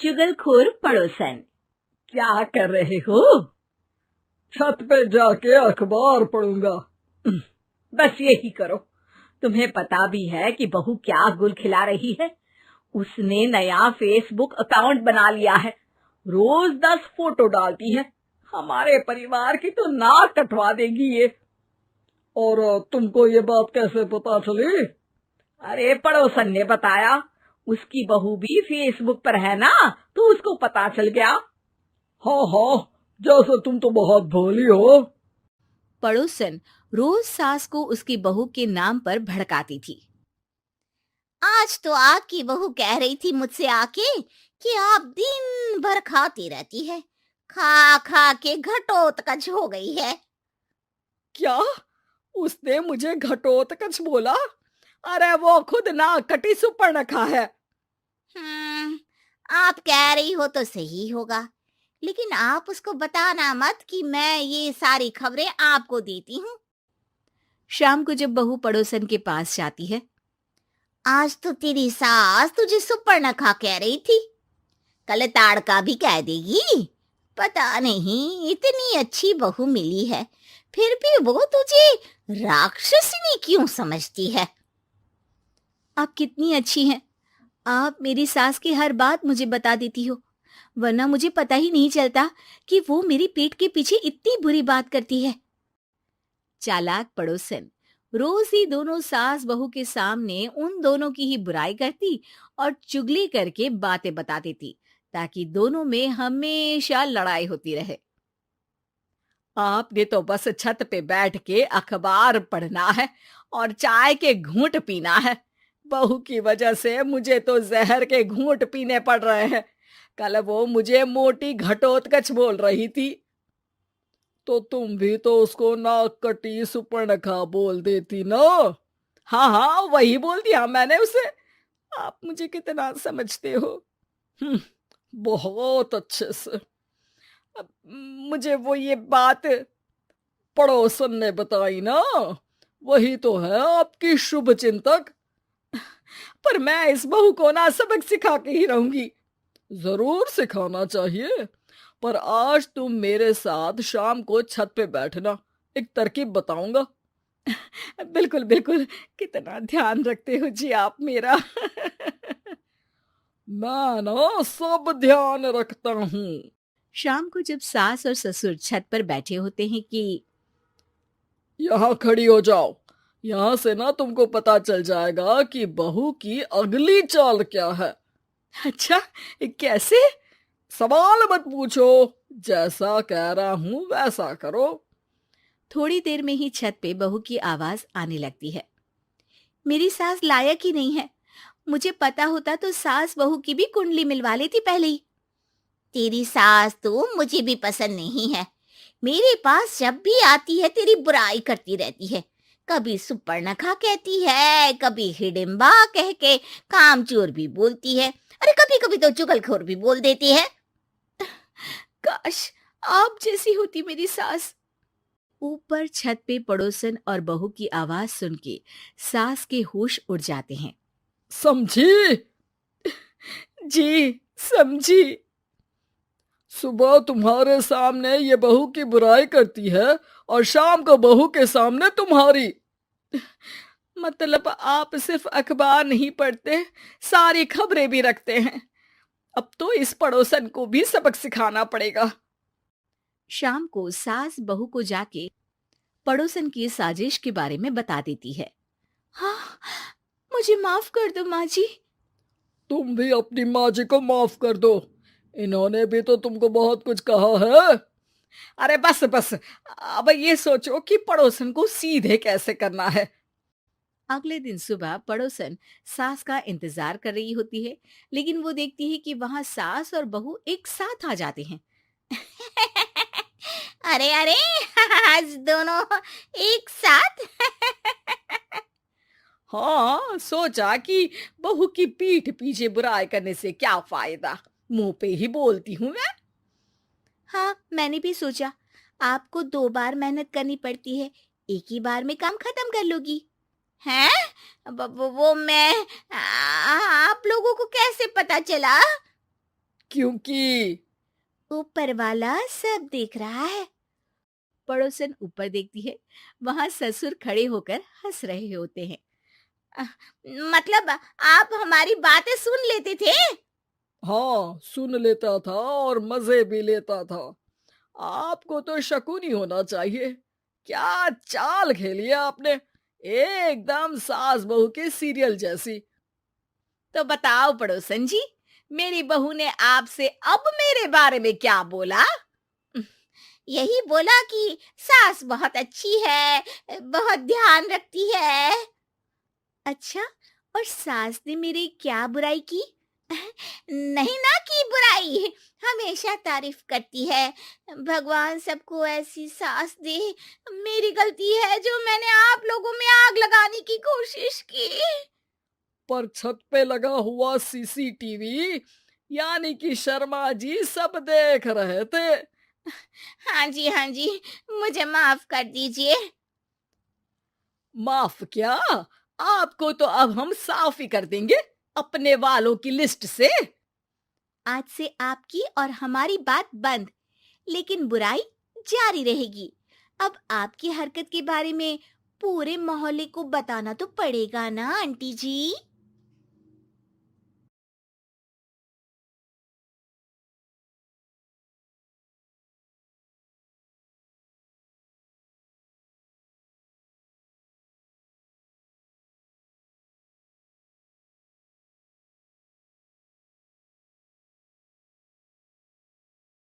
चुगलखोर पड़ोसन। क्या कर रहे हो? छत पे जाके अखबार पढ़ूंगा। बस यही करो। तुम्हें पता भी है कि बहू क्या गुल खिला रही है? उसने नया फेसबुक अकाउंट बना लिया है। रोज 10 फोटो डालती है। हमारे परिवार की तो नाक कटवा देगी ये। और तुमको ये बात कैसे पता चली? अरे पड़ोसन ने बताया। उसकी बहू भी फेसबुक पर है ना, तो उसको पता चल गया। हाँ हाँ, जैसे तुम तो बहुत भोली हो। पड़ोसन रोज सास को उसकी बहू के नाम पर भड़काती थी। आज तो आपकी बहू कह रही थी मुझसे आके कि आप दिन भर खाती रहती है, खा खा के घटोत्कच हो गई है। क्या? उसने मुझे घटोत्कच बोला? अरे वो खुद ना कटी सुपर्णखा है। आप कह रही हो तो सही होगा, लेकिन आप उसको बताना मत कि मैं ये सारी खबरें आपको देती हूँ। शाम को जब बहू पड़ोसन के पास जाती है, आज तो तेरी सास तुझे सुपर्णखा कह रही थी, कल ताड़का भी कह देगी। पता नहीं इतनी अच्छी बहू मिली है, फिर भी वो तुझे राक्षसनी क्यों समझती है? आप कितनी अच्छी हैं। आप मेरी सास की हर बात मुझे बता देती हो, वरना मुझे पता ही नहीं चलता कि वो मेरी पीठ के पीछे इतनी बुरी बात करती है। चालाक पड़ोसन रोज ही दोनों सास बहू के सामने उन दोनों की ही बुराई करती और चुगली करके बातें बता देती, ताकि दोनों में हमेशा लड़ाई होती रहे। आपने तो बस छत पे बैठ के अखबार पढ़ना है और चाय के घूंट पीना है। बहू की वजह से मुझे तो जहर के घूंट पीने पड़ रहे हैं। कल वो मुझे मोटी घटोत्कच बोल रही थी। तो तुम भी तो उसको नाक कटी सुपर्णखा बोल देती ना। हाँ हाँ, वही बोल दिया मैंने उसे। आप मुझे कितना समझते हो? बहुत अच्छे से। अब मुझे वो ये बात पड़ोसन ने बताई ना, वही तो है आपकी शुभ चिंतक। पर मैं इस बहू को ना सबक सिखा के ही रहूंगी। जरूर सिखाना चाहिए, पर आज तुम मेरे साथ शाम को छत पे बैठना, एक तरकीब बताऊंगा। बिल्कुल बिल्कुल, कितना ध्यान रखते हो जी आप मेरा। मैं ना सब ध्यान रखता हूँ। शाम को जब सास और ससुर छत पर बैठे होते हैं कि यहाँ खड़ी हो जाओ, यहाँ से ना तुमको पता चल जाएगा कि बहू की अगली चाल क्या है। अच्छा, कैसे? सवाल मत पूछो, जैसा कह रहा हूं वैसा करो। थोड़ी देर में ही छत पे बहू की आवाज आने लगती है। मेरी सास लायक ही नहीं है। मुझे पता होता तो सास बहू की भी कुंडली मिलवा लेती पहले ही। तेरी सास तो मुझे भी पसंद नहीं है। मेरे पास जब भी आती है तेरी बुराई करती रहती है। कभी सुपर्णखा कहती है, कभी हिडिंबा कह के कामचोर भी बोलती है, अरे कभी कभी तो चुगलखोर भी बोल देती है। काश आप जैसी होती मेरी सास। ऊपर छत पे पड़ोसन और बहू की आवाज सुन के सास के होश उड़ जाते हैं। समझी? जी समझी। सुबह तुम्हारे सामने ये बहू की बुराई करती है और शाम को बहू के सामने तुम्हारी। मतलब आप सिर्फ अखबार नहीं पढ़ते, सारी खबरें भी रखते हैं। अब तो इस पड़ोसन को भी सबक सिखाना पड़ेगा। शाम को सास बहू को जाके पड़ोसन की साजिश के बारे में बता देती है। हाँ, मुझे माफ कर दो माँ जी। तुम भी अपनी माँ जी को माफ कर दो, इन्होंने भी तो तुमको बहुत कुछ कहा है। अरे बस बस, अब ये सोचो कि पड़ोसन को सीधे कैसे करना है। अगले दिन सुबह पड़ोसन सास का इंतजार कर रही होती है, लेकिन वो देखती है कि वहां सास और बहू एक साथ आ जाते हैं। अरे अरे, आज दोनों एक साथ। हाँ, सोचा कि बहू की पीठ पीछे बुराई करने से क्या फायदा, मुंह पे ही बोलती हूँ मैं। हाँ, मैंने भी सोचा आपको 2 बार मेहनत करनी पड़ती है, एक ही बार में काम खत्म कर लोगी। हैं? वो मैं आप लोगों को कैसे पता चला? क्योंकि ऊपर वाला सब देख रहा है। पड़ोसन ऊपर देखती है, वहां ससुर खड़े होकर हंस रहे होते हैं। मतलब आप हमारी बातें सुन लेते थे? हाँ, सुन लेता था और मजे भी लेता था। आपको तो शकुनी होना चाहिए। क्या चाल खेली है आपने, एकदम सास बहू के सीरियल जैसी। तो बताओ पड़ोसन जी, मेरी बहू ने आपसे अब मेरे बारे में क्या बोला? यही बोला कि सास बहुत अच्छी है, बहुत ध्यान रखती है। अच्छा, और सास ने मेरी क्या बुराई की? नहीं ना की बुराई, हमेशा तारीफ करती है। भगवान सबको ऐसी सास दे। मेरी गलती है जो मैंने आप लोगों में आग लगाने की कोशिश की। पर छत पे लगा हुआ सीसीटीवी यानी कि शर्मा जी सब देख रहे थे। हाँ जी, मुझे माफ कर दीजिए। माफ क्या, आपको तो अब हम साफ ही कर देंगे अपने वालों की लिस्ट से। आज से आपकी और हमारी बात बंद, लेकिन बुराई जारी रहेगी। अब आपकी हरकत के बारे में पूरे मोहल्ले को बताना तो पड़ेगा ना आंटी जी।